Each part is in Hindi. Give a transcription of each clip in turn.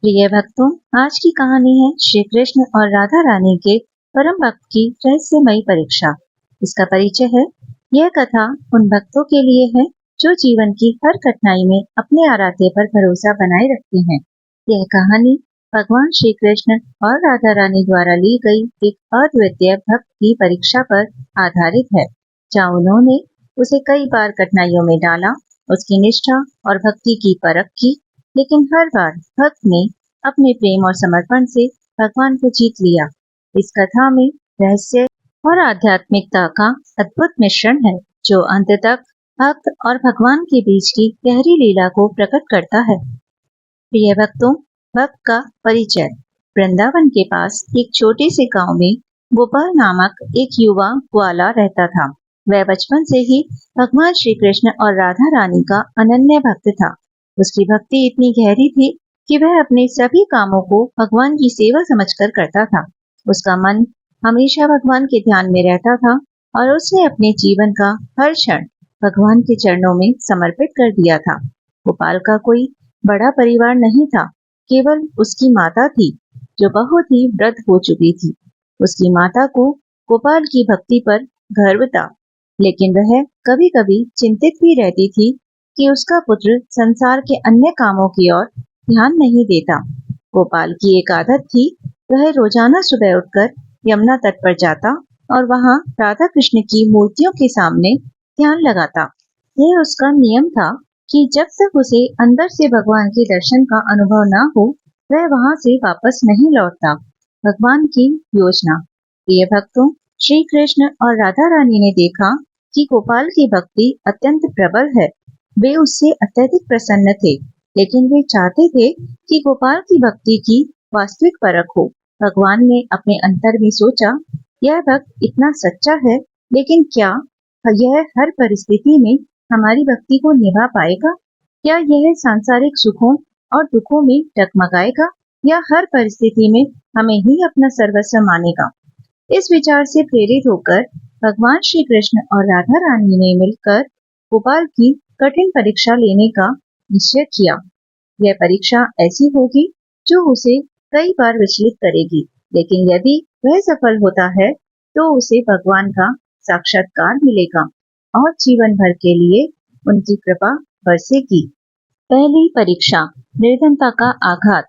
प्रिय भक्तों, आज की कहानी है श्री कृष्ण और राधा रानी के परम भक्त की रहस्यमयी परीक्षा। इसका परिचय है। यह कथा उन भक्तों के लिए है जो जीवन की हर कठिनाई में अपने आराध्य पर भरोसा बनाए रखते हैं। यह कहानी भगवान श्री कृष्ण और राधा रानी द्वारा ली गई एक अद्वितीय भक्त की परीक्षा पर आधारित है, जहाँ उन्होंने उसे कई बार कठिनाइयों में डाला, उसकी निष्ठा और भक्ति की परख की, लेकिन हर बार भक्त ने अपने प्रेम और समर्पण से भगवान को जीत लिया। इस कथा में रहस्य और आध्यात्मिकता का अद्भुत मिश्रण है, जो अंत तक भक्त और भगवान के बीच की गहरी लीला को प्रकट करता है। प्रिय भक्तों, भक्त का परिचय। वृंदावन के पास एक छोटे से गांव में गोपाल नामक एक युवा ग्वाला रहता था। वह बचपन से ही भगवान श्री कृष्ण और राधा रानी का अनन्य भक्त था। उसकी भक्ति इतनी गहरी थी कि वह अपने सभी कामों को भगवान की सेवा समझकर करता था। उसका मन हमेशा भगवान के ध्यान में रहता था और उसने अपने जीवन का हर क्षण भगवान के चरणों में समर्पित कर दिया था। गोपाल का कोई बड़ा परिवार नहीं था, केवल उसकी माता थी, जो बहुत ही वृद्ध हो चुकी थी। उसकी माता को गोपाल की भक्ति पर गर्व था, लेकिन वह कभी कभी चिंतित भी रहती थी कि उसका पुत्र संसार के अन्य कामों की ओर ध्यान नहीं देता। गोपाल की एक आदत थी, वह रोजाना सुबह उठकर यमुना तट पर जाता और वहां राधा कृष्ण की मूर्तियों के सामने ध्यान लगाता। यह उसका नियम था कि जब तक उसे अंदर से भगवान के दर्शन का अनुभव न हो, वह वहां से वापस नहीं लौटता। भगवान की योजना। प्रिय भक्तों, श्री कृष्ण और राधा रानी ने देखा कि गोपाल की भक्ति अत्यंत प्रबल है। वे उससे अत्यधिक प्रसन्न थे, लेकिन वे चाहते थे कि गोपाल की भक्ति की वास्तविक परख हो। भगवान ने अपने अंतर में सोचा, यह भक्त इतना सच्चा है, लेकिन क्या यह हर परिस्थिति में हमारी भक्ति को निभा पाएगा? क्या यह सांसारिक सुखों और दुखों में डगमगाएगा, या हर परिस्थिति में हमें ही अपना सर्वस्व मानेगा? इस विचार से प्रेरित होकर भगवान श्री कृष्ण और राधा रानी ने मिलकर गोपाल की कठिन परीक्षा लेने का निश्चय किया। यह परीक्षा ऐसी होगी जो उसे कई बार विचलित करेगी, लेकिन यदि वह सफल होता है तो उसे भगवान का साक्षात्कार मिलेगा और जीवन भर के लिए उनकी कृपा बरसेगी। पहली परीक्षा, निर्धनता का आघात।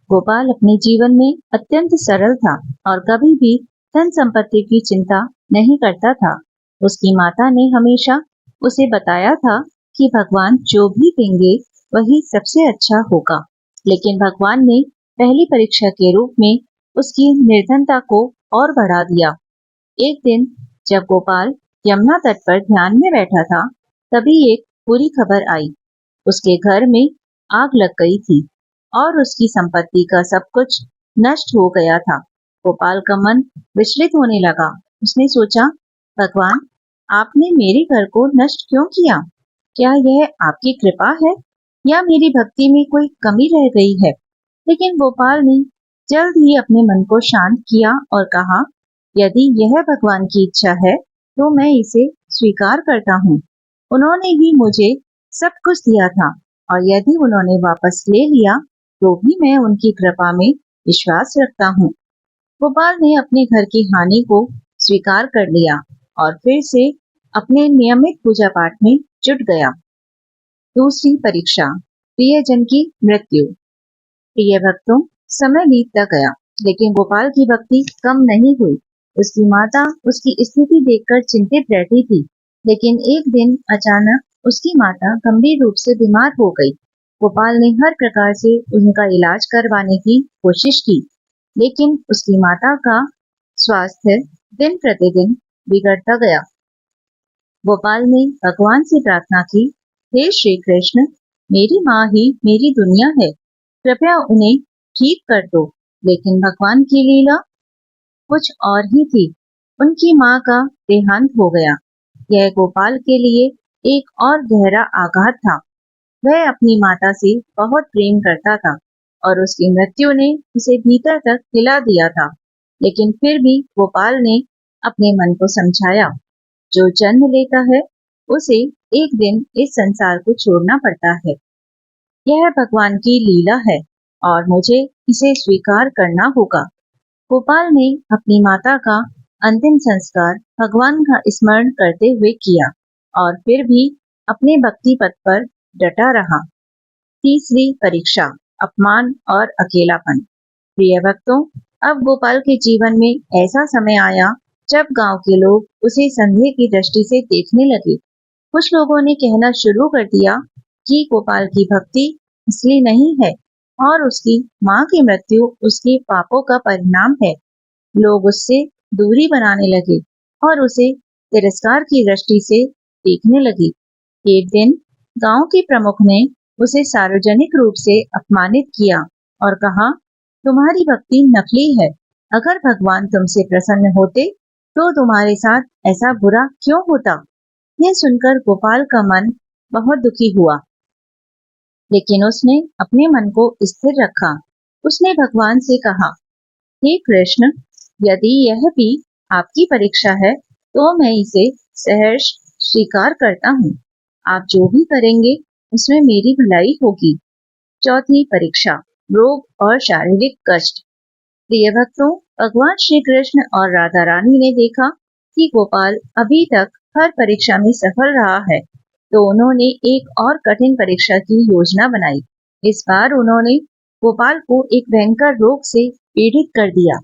गोपाल अपने जीवन में अत्यंत सरल था और कभी भी धन संपत्ति की चिंता नहीं करता था। उसकी माता ने हमेशा उसे बताया था कि भगवान जो भी देंगे वही सबसे अच्छा होगा, लेकिन भगवान ने पहली परीक्षा के रूप में उसकी निर्धनता को और बढ़ा दिया। एक दिन जब गोपाल यमुना तट पर ध्यान में बैठा था, तभी एक बुरी खबर आई। उसके घर में आग लग गई थी और उसकी संपत्ति का सब कुछ नष्ट हो गया था। गोपाल का मन विचलित होने लगा। उसने सोचा, भगवान, आपने मेरे घर को नष्ट क्यों किया? क्या यह आपकी कृपा है या मेरी भक्ति में कोई कमी रह गई है? लेकिन गोपाल ने जल्द ही अपने मन को शांत किया और कहा, यदि यह भगवान की इच्छा है तो मैं इसे स्वीकार करता हूँ। उन्होंने ही मुझे सब कुछ दिया था और यदि उन्होंने वापस ले लिया तो भी मैं उनकी कृपा में विश्वास रखता हूँ। गोपाल ने अपने घर की हानि को स्वीकार कर लिया और फिर से अपने नियमित पूजा पाठ में जुट गया। दूसरी परीक्षा, प्रियजन की मृत्यु। प्रिय भक्तों, समय बीतता गया, लेकिन गोपाल की भक्ति कम नहीं हुई। उसकी माता उसकी स्थिति देखकर चिंतित रहती थी, लेकिन एक दिन अचानक उसकी माता गंभीर रूप से बीमार हो गई। गोपाल ने हर प्रकार से उनका इलाज करवाने की कोशिश की, लेकिन उसकी माता का स्वास्थ्य दिन प्रतिदिन बिगड़ता गया। गोपाल ने भगवान से प्रार्थना की, हे श्री कृष्ण, मेरी माँ ही मेरी दुनिया है, कृपया उन्हें ठीक कर दो। लेकिन भगवान की लीला कुछ और ही थी। उनकी माँ का देहांत हो गया। यह गोपाल के लिए एक और गहरा आघात था। वह अपनी माता से बहुत प्रेम करता था और उसकी मृत्यु ने उसे भीतर तक हिला दिया था। लेकिन फिर भी गोपाल ने अपने मन को समझाया, जो जन्म लेता है उसे एक दिन इस संसार को छोड़ना पड़ता है। यह भगवान की लीला है और मुझे इसे स्वीकार करना होगा। गोपाल ने अपनी माता का अंतिम संस्कार भगवान का स्मरण करते हुए किया और फिर भी अपने भक्ति पथ पर डटा रहा। तीसरी परीक्षा, अपमान और अकेलापन। प्रिय भक्तों, अब गोपाल के जीवन में ऐसा समय आया जब गांव के लोग उसे संदेह की दृष्टि से देखने लगे। कुछ लोगों ने कहना शुरू कर दिया कि गोपाल की भक्ति असली नहीं है और उसकी मां की मृत्यु उसके पापों का परिणाम है। लोग उससे दूरी बनाने लगे और उसे तिरस्कार की दृष्टि से देखने लगे। एक दिन गांव के प्रमुख ने उसे सार्वजनिक रूप से अपमानित किया और कहा, तुम्हारी भक्ति नकली है। अगर भगवान तुमसे प्रसन्न होते तो तुम्हारे साथ ऐसा बुरा क्यों होता। यह सुनकर गोपाल का मन बहुत दुखी हुआ, लेकिन उसने अपने मन को स्थिर रखा। उसने भगवान से कहा, हे कृष्ण, यदि यह भी आपकी परीक्षा है तो मैं इसे सहर्ष स्वीकार करता हूँ। आप जो भी करेंगे उसमें मेरी भलाई होगी। चौथी परीक्षा, रोग और शारीरिक कष्ट। प्रिय भक्तों, भगवान श्री कृष्ण और राधा रानी ने देखा कि गोपाल अभी तक हर परीक्षा में सफल रहा है, तो उन्होंने एक और कठिन परीक्षा की योजना बनाई। इस बार उन्होंने गोपाल को एक भयंकर रोग से पीड़ित कर दिया।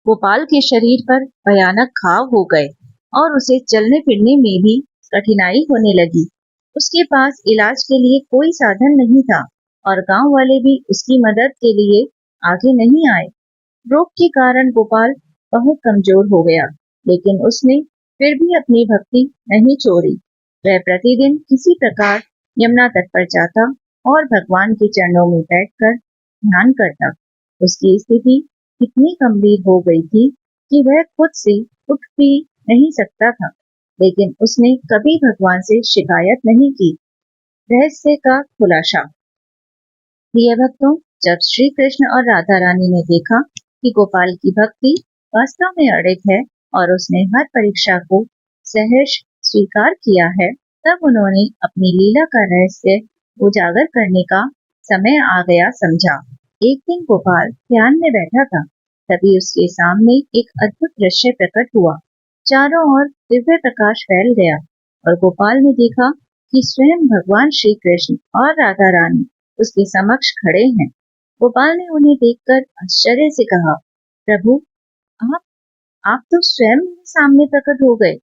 गोपाल के शरीर पर भयानक घाव हो गए और उसे चलने फिरने में भी कठिनाई होने लगी। उसके पास इलाज के लिए कोई साधन नहीं था और गांव वाले भी उसकी मदद के लिए आगे नहीं आए। रोग के कारण गोपाल बहुत कमजोर हो गया, लेकिन उसने फिर भी अपनी भक्ति नहीं छोड़ी। वह प्रतिदिन किसी प्रकार यमुना तट पर जाता और भगवान के चरणों में बैठकर ध्यान करता। उसकी स्थिति इतनी गंभीर हो गई थी कि वह खुद से उठ भी नहीं सकता था, लेकिन उसने कभी भगवान से शिकायत नहीं की। रहस्य का खुलासा। प्रिय भक्तों, जब श्री कृष्ण और राधा रानी ने देखा कि गोपाल की भक्ति वास्तव में अड़िग है और उसने हर परीक्षा को सहर्ष स्वीकार किया है, तब उन्होंने अपनी लीला का रहस्य उजागर करने का समय आ गया समझा। एक दिन गोपाल ध्यान में बैठा था, तभी उसके सामने एक अद्भुत दृश्य प्रकट हुआ। चारों ओर दिव्य प्रकाश फैल गया और गोपाल ने देखा कि स्वयं भगवान श्री कृष्ण और राधा रानी उसके समक्ष खड़े हैं। गोपाल ने उन्हें देखकर आश्चर्य से कहा, प्रभु, आप आप तो स्वयं मेरे सामने प्रकट हो गए।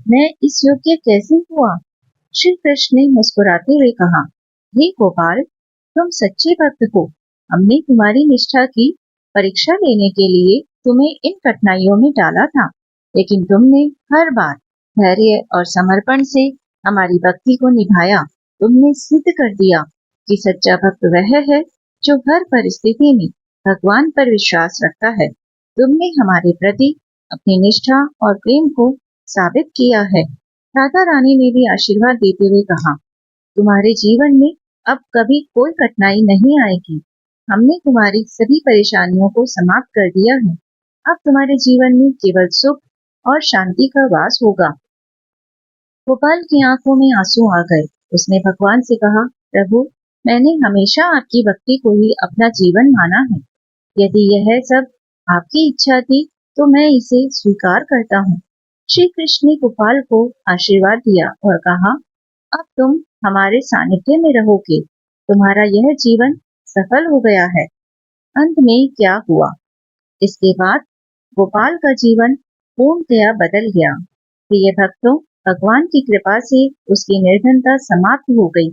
मैं इस योग्य कैसे हुआ। श्री कृष्ण ने मुस्कुराते हुए कहा, हे गोपाल, तुम सच्चे भक्त हो। हमने तुम्हारी निष्ठा की परीक्षा लेने के लिए तुम्हें इन कठिनाइयों में डाला था, लेकिन तुमने हर बार धैर्य और समर्पण से हमारी भक्ति को निभाया। तुमने सिद्ध कर दिया कि सच्चा भक्त वह है जो हर परिस्थिति में भगवान पर विश्वास रखता है। तुमने हमारे प्रति अपनी निष्ठा और प्रेम को साबित किया है। राधा रानी ने भी आशीर्वाद देते हुए कहा, तुम्हारे जीवन में अब कभी कोई कठिनाई नहीं आएगी। हमने तुम्हारी सभी परेशानियों को समाप्त कर दिया है। अब तुम्हारे जीवन में केवल सुख और शांति का वास होगा। गोपाल की आंखों में आंसू आ गए। उसने भगवान से कहा, प्रभु, मैंने हमेशा आपकी भक्ति को ही अपना जीवन माना है। यदि यह सब आपकी इच्छा थी तो मैं इसे स्वीकार करता हूँ। श्री कृष्ण ने गोपाल को आशीर्वाद दिया और कहा, अब तुम हमारे सानिध्य में रहोगे। तुम्हारा यह जीवन सफल हो गया है। अंत में क्या हुआ? इसके बाद गोपाल का जीवन पूर्णतया बदल गया। प्रिय भक्तों, भगवान की कृपा से उसकी निर्धनता समाप्त हो गई।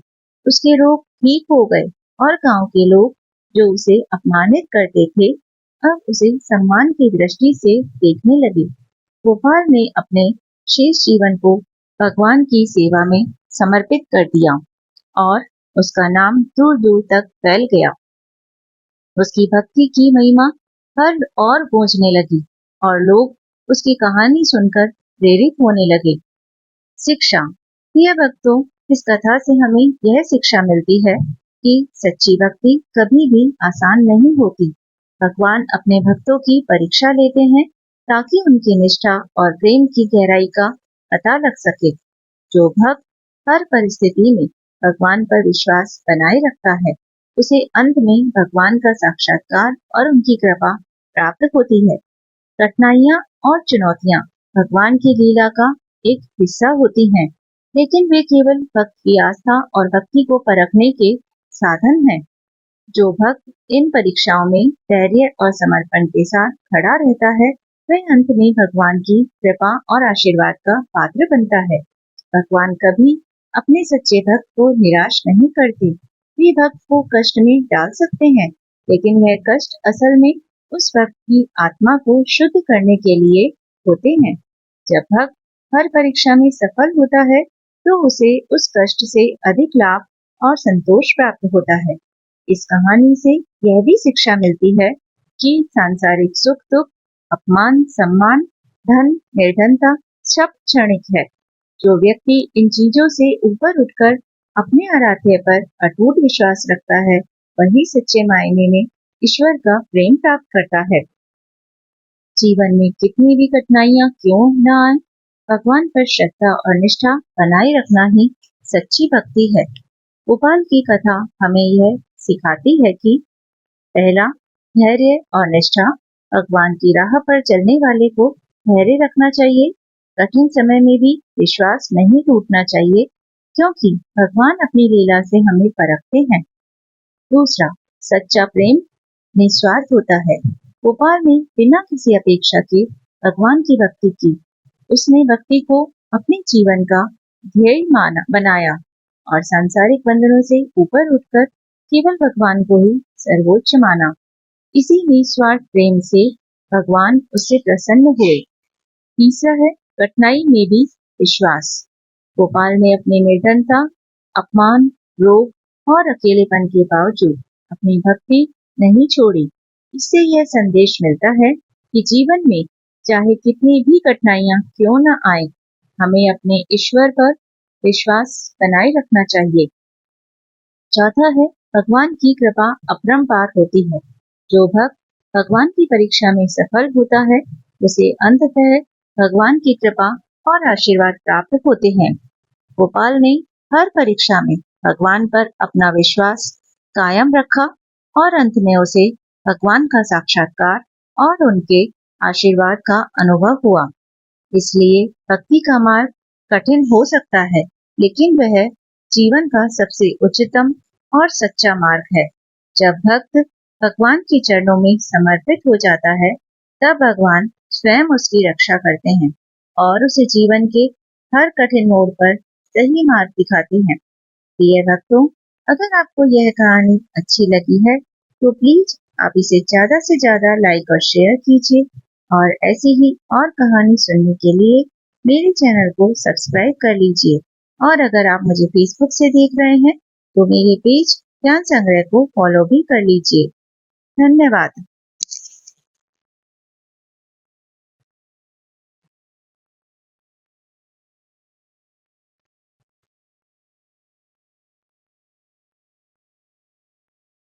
उसके रोग ठीक हो गए और गांव के लोग जो उसे अपमानित करते थे, अब उसे सम्मान की दृष्टि से देखने लगे। गोपाल ने अपने शेष जीवन को भगवान की सेवा में समर्पित कर दिया और उसका नाम दूर दूर तक फैल गया। उसकी भक्ति की महिमा हर और गूंजने लगी और लोग उसकी कहानी सुनकर प्रेरित होने लगे। शिक्षा। प्रिय भक्तों, इस कथा से हमें यह शिक्षा मिलती है कि सच्ची भक्ति कभी भी आसान नहीं होती। भगवान अपने भक्तों की परीक्षा लेते हैं ताकि उनकी निष्ठा और प्रेम की गहराई का पता लग सके। जो भक्त हर परिस्थिति में भगवान पर विश्वास बनाए रखता है, उसे अंत में भगवान का साक्षात्कार और उनकी कृपा प्राप्त होती है। कठिनाइयाँ और चुनौतियाँ भगवान की लीला का एक हिस्सा होती हैं, लेकिन वे केवल भक्त की आस्था और भक्ति को परखने के साधन हैं। जो भक्त इन परीक्षाओं में धैर्य और समर्पण के साथ खड़ा रहता है, वह अंत में भगवान की कृपा और आशीर्वाद का पात्र बनता है। भगवान कभी अपने सच्चे भक्त को निराश नहीं करते। वे भक्त को कष्ट में डाल सकते हैं, लेकिन यह कष्ट असल में उस भक्त की आत्मा को शुद्ध करने के लिए होते हैं। जब भक्त हर परीक्षा में सफल होता है, तो उसे उस कष्ट से अधिक लाभ और संतोष प्राप्त होता है। इस कहानी से यह भी शिक्षा मिलती है कि सांसारिक सुख दुख, अपमान सम्मान, धन निर्धनता सब क्षणिक है। जो व्यक्ति इन चीजों से ऊपर उठकर अपने आराध्य पर अटूट विश्वास रखता है, वही सच्चे मायने में ईश्वर का प्रेम प्राप्त करता है। जीवन में कितनी भी कठिनाइयां क्यों न आए, भगवान पर श्रद्धा और निष्ठा बनाए रखना ही सच्ची भक्ति है। गोपाल की कथा हमें यह सिखाती है कि पहला, धैर्य और निष्ठा। भगवान की राह पर चलने वाले को धैर्य रखना चाहिए। कठिन समय में भी विश्वास नहीं टूटना चाहिए, क्योंकि भगवान अपनी लीला से हमें परखते हैं। दूसरा, सच्चा प्रेम निस्वार्थ होता है। गोपाल ने बिना किसी अपेक्षा के भगवान की भक्ति की। उसने भक्ति को अपने जीवन का ध्येय बनाया और सांसारिक बंधनों से ऊपर उठकर केवल भगवान को ही सर्वोच्च माना। इसी निस्वार्थ प्रेम से भगवान उससे प्रसन्न हुए। तीसरा है कठिनाई में भी विश्वास। गोपाल ने अपनी निर्धनता, अपमान, रोग और अकेलेपन के बावजूद अपनी भक्ति नहीं छोड़ी। इससे यह संदेश मिलता है कि जीवन में चाहे कितनी भी कठिनाइयां क्यों न आए, हमें अपने ईश्वर पर विश्वास बनाए रखना चाहिए। चौथा है भगवान की कृपा अपरंपार होती है। जो भक्त भगवान की परीक्षा में सफल होता है, उसे अंततः भगवान की कृपा और आशीर्वाद प्राप्त होते हैं। गोपाल ने हर परीक्षा में भगवान पर अपना विश्वास कायम रखा और अंत में उसे भगवान का साक्षात्कार और उनके आशीर्वाद का अनुभव हुआ। इसलिए भक्ति का मार्ग कठिन हो सकता है, लेकिन वह जीवन का सबसे उच्चतम और सच्चा मार्ग है। जब भक्त भगवान के चरणों में समर्पित हो जाता है, तब भगवान स्वयं उसकी रक्षा करते हैं और उसे जीवन के हर कठिन मोड़ पर सही मार्ग दिखाते हैं। प्रिय भक्तों, अगर आपको यह कहानी अच्छी लगी है, तो प्लीज आप इसे ज्यादा से ज्यादा लाइक और शेयर कीजिए और ऐसी ही और कहानी सुनने के लिए मेरे चैनल को सब्सक्राइब कर लीजिए। और अगर आप मुझे फेसबुक से देख रहे हैं, तो मेरे पेज ज्ञान संग्रह को फॉलो भी कर लीजिए। धन्यवाद।